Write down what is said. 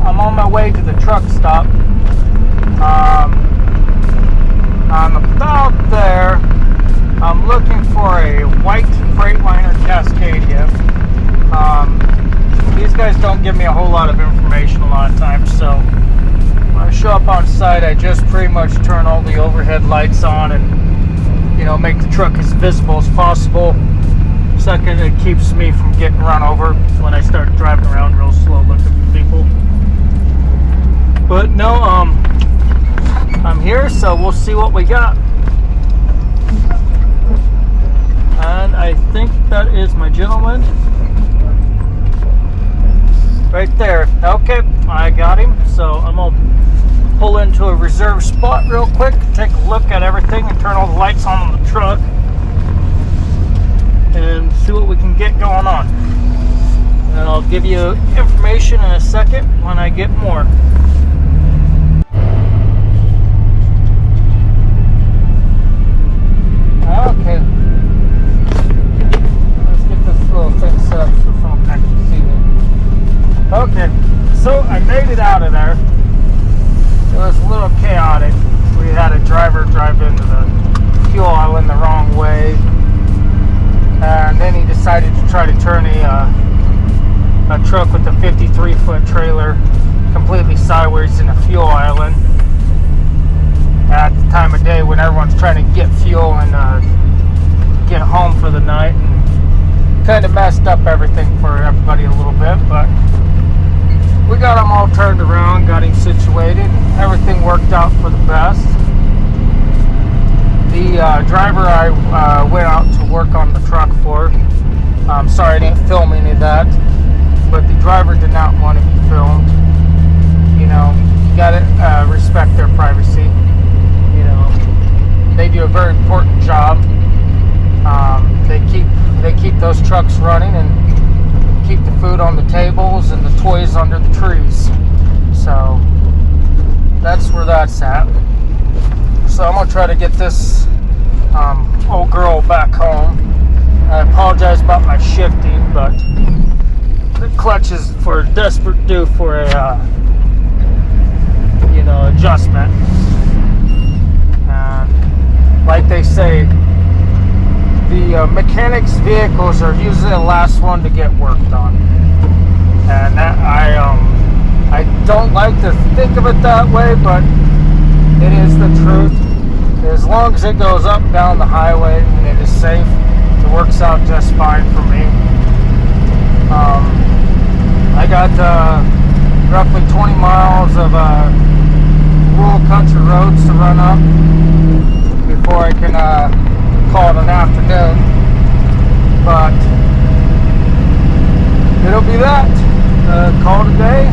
I'm on my way to the truck stop. I'm about there. I'm looking for a white Freightliner Cascadia. These guys don't give me a whole lot of information a lot of times, so when I show up on site, I just pretty much turn all the overhead lights on and, you know, make the truck as visible as possible. Second, it keeps me from getting run over when I start driving around real slow looking for people. But no, I'm here, so we'll see what we got. And I think that is my gentleman right there. Okay, I got him. So I'm gonna pull into a reserve spot real quick, take a look at everything, and turn all the lights on the truck, and see what we can get going on. And I'll give you information in a second when I get more. Okay. Let's get this little thing set up so someone can actually see me. Okay, so I made it out of there. It was a little chaotic. We had a driver drive into the fuel island the wrong way. And then he decided to try to turn a truck with a 53-foot trailer completely sideways in a fuel island at the time of day when everyone's trying to get fuel and get home for the night, and kind of messed up everything for everybody a little bit, but we got him all turned around, got him situated, everything worked out for the best. The driver I went out to work on the truck for, I'm sorry I didn't film any of that, but the driver did not want to be filmed. You know, you gotta respect their privacy. You know, they do a very important job. They keep those trucks running and keep the food on the tables and the toys under the trees. So that's where that's at. So I'm gonna try to get this old girl back home. I apologize about my shifting, but the clutch is for desperate due for a adjustment. And like they say, the mechanics' vehicles are usually the last one to get worked on, and that, I don't like to think of it that way, but it is the truth. As long as it goes up and down the highway and it is safe, it works out just fine for me. I got roughly 20 miles of rural country roads to run up before I can call it an afternoon, but it'll be that. Call it a day.